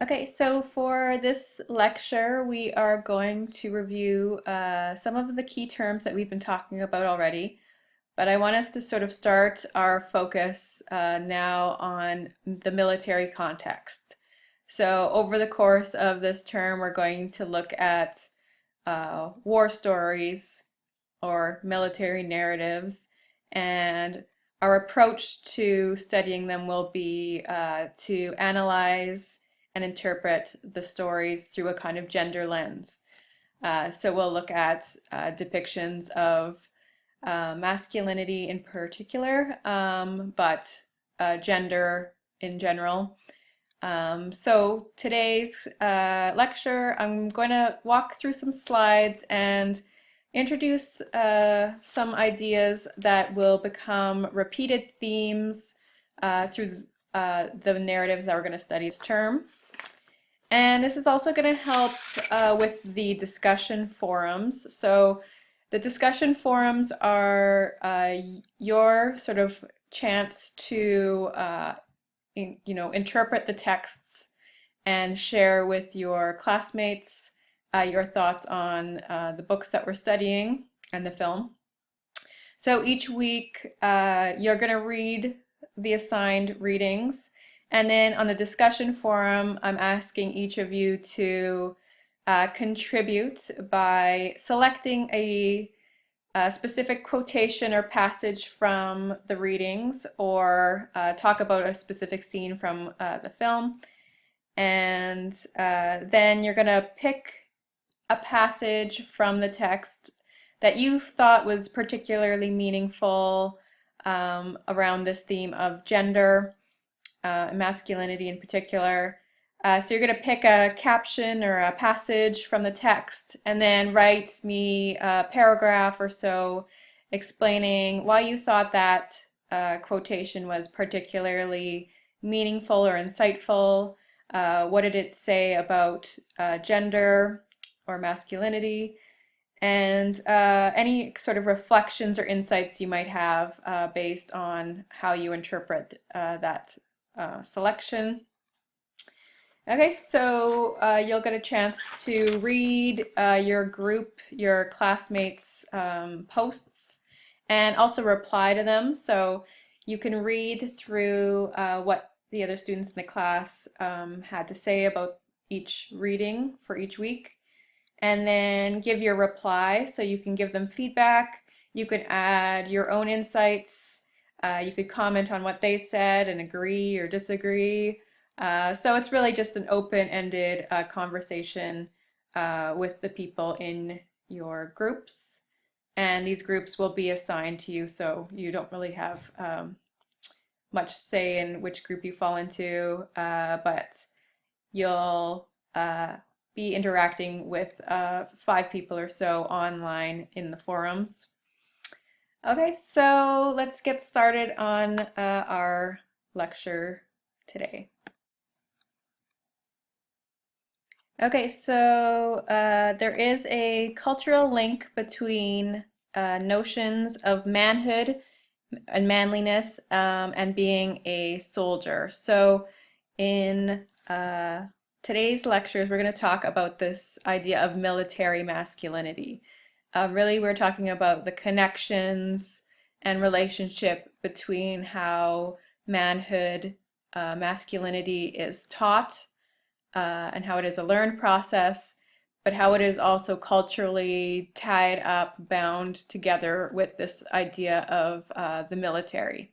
Okay, so for this lecture, we are going to review some of the key terms that we've been talking about already, but I want us to sort of start our focus now on the military context. So over the course of this term, we're going to look at war stories or military narratives, and our approach to studying them will be to analyze and interpret the stories through a kind of gender lens. So we'll look at depictions of masculinity in particular, but gender in general. So today's lecture, I'm going to walk through some slides and introduce some ideas that will become repeated themes through the narratives that we're going to study this term. And this is also going to help with the discussion forums. So the discussion forums are your sort of chance to interpret the texts and share with your classmates your thoughts on the books that we're studying and the film. So each week you're going to read the assigned readings, and then on the discussion forum I'm asking each of you to contribute by selecting a specific quotation or passage from the readings, or talk about a specific scene from the film. And then you're going to pick a passage from the text that you thought was particularly meaningful around this theme of gender, masculinity in particular. So you're going to pick a caption or a passage from the text and then write me a paragraph or so explaining why you thought that quotation was particularly meaningful or insightful. What did it say about gender or masculinity? And any sort of reflections or insights you might have based on how you interpret that selection. Okay, so you'll get a chance to read your group, your classmates' posts, and also reply to them. So you can read through what the other students in the class had to say about each reading for each week, and then give your reply. So you can give them feedback. You can add your own insights. You could comment on what they said and agree or disagree. So it's really just an open-ended conversation with the people in your groups. And these groups will be assigned to you, so you don't really have much say in which group you fall into, but you'll be interacting with 5 people or so online in the forums. Okay, so let's get started on our lecture today. Okay, so there is a cultural link between notions of manhood and manliness and being a soldier. So in today's lectures, we're going to talk about this idea of military masculinity. Really, we're talking about the connections and relationship between how manhood, masculinity is taught, and how it is a learned process, but how it is also culturally tied up, bound together with this idea of the military.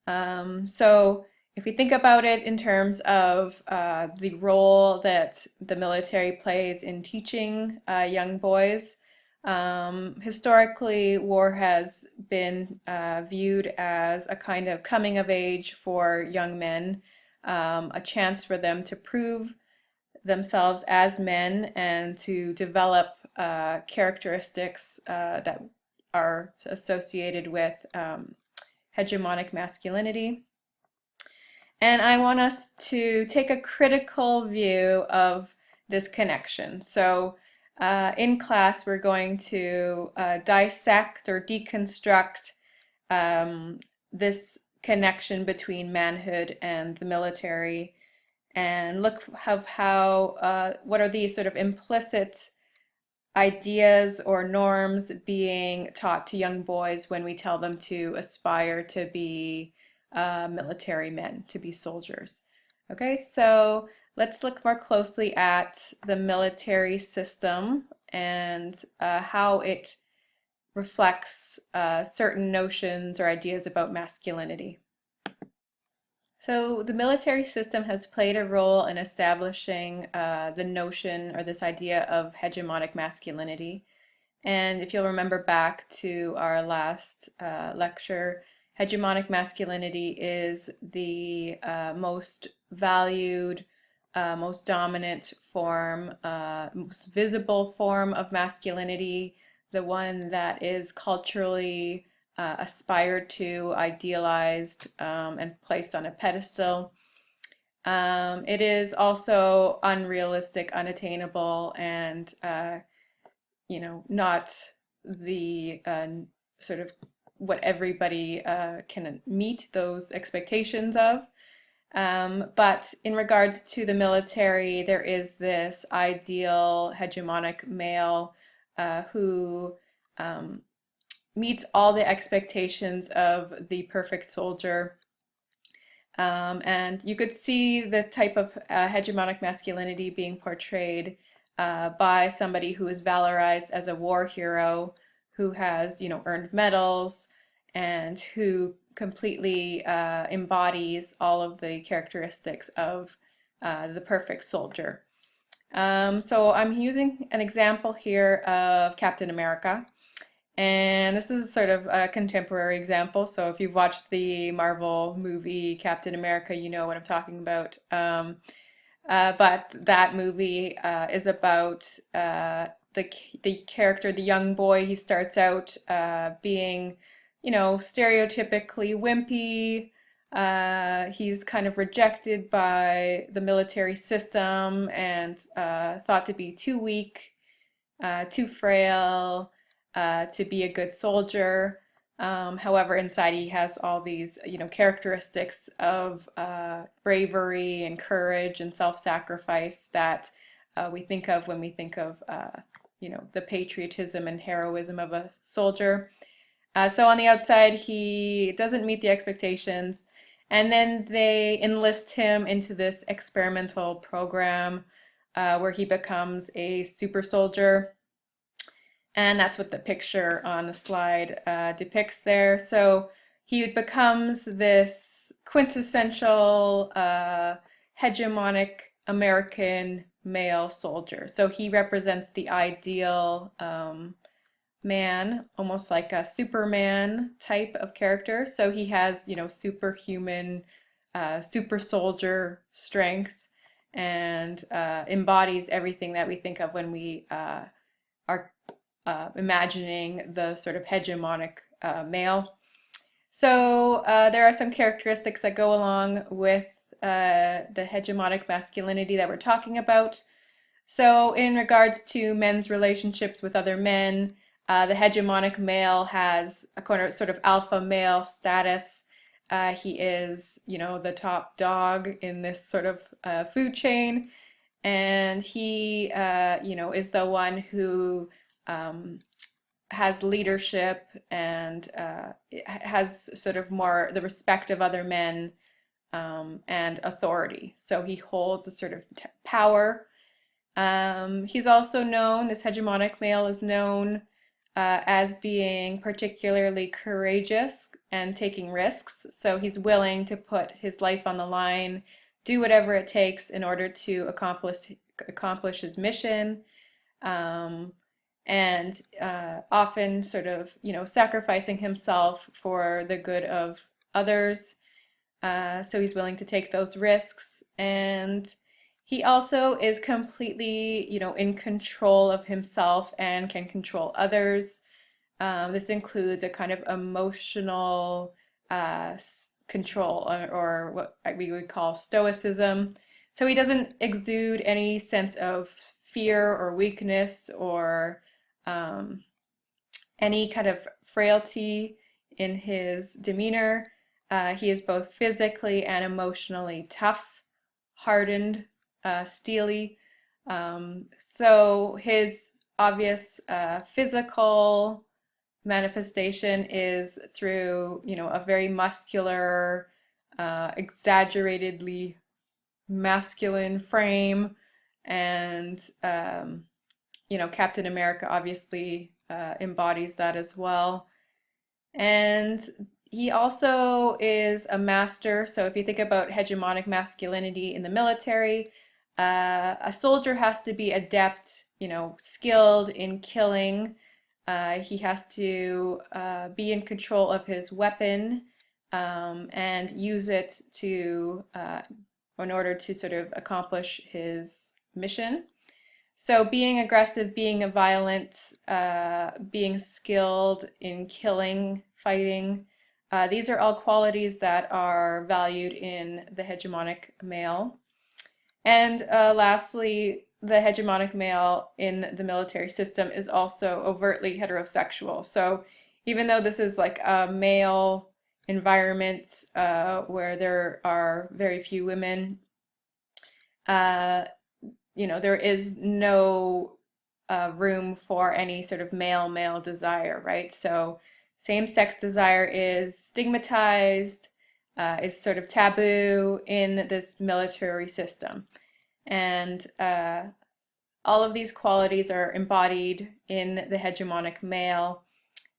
So if we think about it in terms of the role that the military plays in teaching young boys, historically war has been viewed as a kind of coming of age for young men, a chance for them to prove themselves as men and to develop characteristics that are associated with hegemonic masculinity. And I want us to take a critical view of this connection. So in class, we're going to dissect or deconstruct this connection between manhood and the military, and look of how what are these sort of implicit ideas or norms being taught to young boys when we tell them to aspire to be military men, to be soldiers. Okay, so let's look more closely at the military system and how it reflects certain notions or ideas about masculinity. So the military system has played a role in establishing the notion or this idea of hegemonic masculinity. And if you'll remember back to our last lecture, hegemonic masculinity is the most valued, most dominant form, most visible form of masculinity, the one that is culturally aspired to, idealized, and placed on a pedestal. It is also unrealistic, unattainable, and not the sort of what everybody can meet those expectations of. But in regards to the military, there is this ideal hegemonic male who meets all the expectations of the perfect soldier. And you could see the type of hegemonic masculinity being portrayed by somebody who is valorized as a war hero, who has, earned medals, and who completely embodies all of the characteristics of the perfect soldier. So I'm using an example here of Captain America. And this is sort of a contemporary example. So if you've watched the Marvel movie Captain America, you know what I'm talking about. But that movie is about the character, the young boy. He starts out being, stereotypically wimpy. He's kind of rejected by the military system and thought to be too weak, too frail, to be a good soldier. However, inside he has all these, characteristics of bravery and courage and self-sacrifice that we think of when we think of, the patriotism and heroism of a soldier. So on the outside, he doesn't meet the expectations, and then they enlist him into this experimental program where he becomes a super soldier. And that's what the picture on the slide depicts there. So he becomes this quintessential hegemonic American male soldier. So he represents the ideal man, almost like a Superman type of character. So he has, superhuman, super soldier strength and embodies everything that we think of when we are imagining the sort of hegemonic male. So there are some characteristics that go along with the hegemonic masculinity that we're talking about. So in regards to men's relationships with other men, the hegemonic male has a sort of alpha male status. He is, the top dog in this sort of food chain, and he, is the one who has leadership and has sort of more the respect of other men and authority. So he holds a sort of power. He's also known, this hegemonic male is known as being particularly courageous and taking risks. So he's willing to put his life on the line, do whatever it takes in order to accomplish his mission. And often sort of, sacrificing himself for the good of others. So he's willing to take those risks. And he also is completely, in control of himself and can control others. This includes a kind of emotional control, or what we would call stoicism. So he doesn't exude any sense of fear or weakness or any kind of frailty in his demeanor. He is both physically and emotionally tough. hardened, steely. So his obvious physical manifestation is through, a very muscular, exaggeratedly masculine frame, and Captain America obviously embodies that as well. And he also is a master. So if you think about hegemonic masculinity in the military, a soldier has to be adept, skilled in killing. He has to be in control of his weapon, and use it in order to sort of accomplish his mission. So being aggressive, being violent, being skilled in killing, fighting, these are all qualities that are valued in the hegemonic male. And lastly, the hegemonic male in the military system is also overtly heterosexual. So even though this is like a male environment where there are very few women, uh, there is no room for any sort of male desire, right? So same-sex desire is stigmatized, is sort of taboo in this military system. And all of these qualities are embodied in the hegemonic male,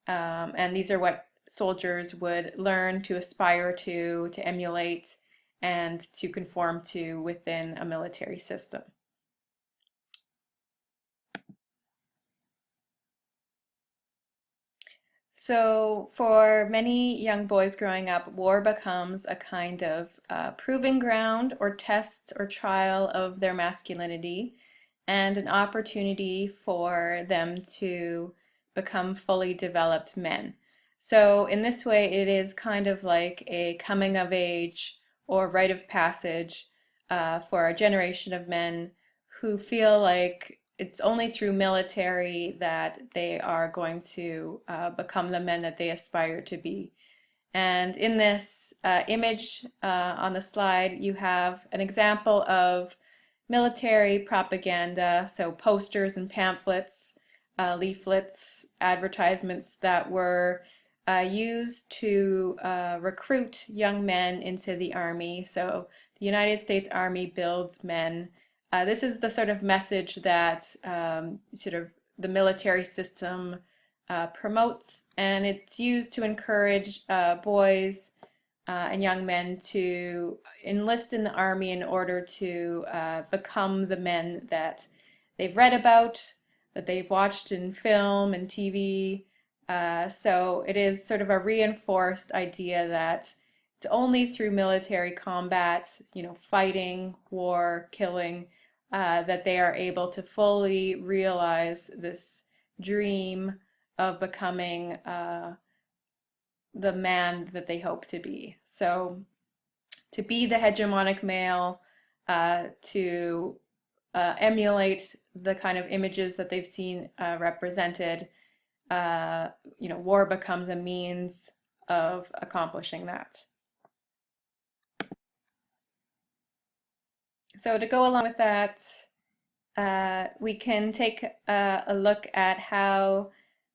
and these are what soldiers would learn to aspire to emulate, and to conform to within a military system. So, for many young boys growing up, war becomes a kind of proving ground or test or trial of their masculinity, and an opportunity for them to become fully developed men. So, in this way, it is kind of like a coming of age or rite of passage for a generation of men who feel like it's only through military that they are going to become the men that they aspire to be. And in this image on the slide, you have an example of military propaganda, so posters and pamphlets, leaflets, advertisements that were used to recruit young men into the Army. So the United States Army builds men. This is the sort of message that sort of the military system promotes, and it's used to encourage boys and young men to enlist in the Army in order to become the men that they've read about, that they've watched in film and TV. So it is sort of a reinforced idea that it's only through military combat, fighting, war, killing, that they are able to fully realize this dream of becoming the man that they hope to be. So to be the hegemonic male, to emulate the kind of images that they've seen represented, war becomes a means of accomplishing that. So to go along with that, we can take a look at how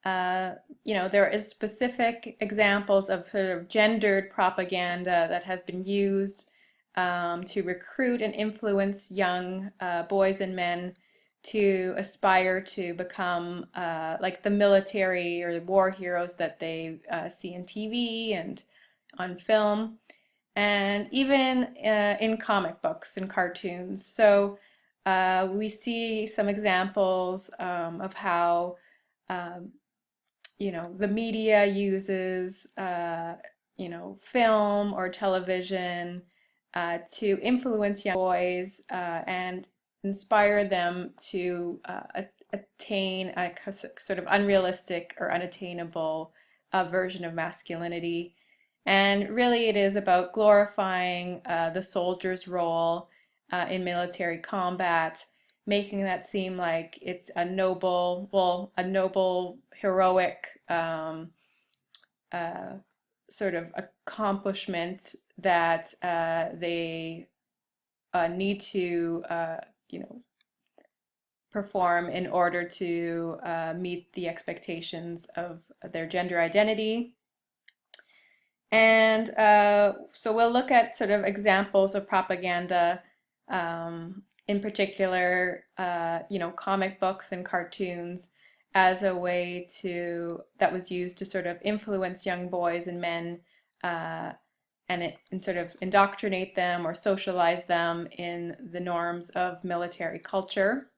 there is specific examples of sort of gendered propaganda that have been used to recruit and influence young boys and men to aspire to become like the military or the war heroes that they see in TV and on film, and even in comic books and cartoons. So we see some examples of how the media uses film or television to influence young boys and inspire them to attain a sort of unrealistic or unattainable version of masculinity. And really, it is about glorifying the soldier's role in military combat, making that seem like it's a noble, heroic sort of accomplishment that they need to, you know, perform in order to meet the expectations of their gender identity. And so we'll look at sort of examples of propaganda, in particular, you know, comic books and cartoons as a way that was used to sort of influence young boys and men, and sort of indoctrinate them or socialize them in the norms of military culture.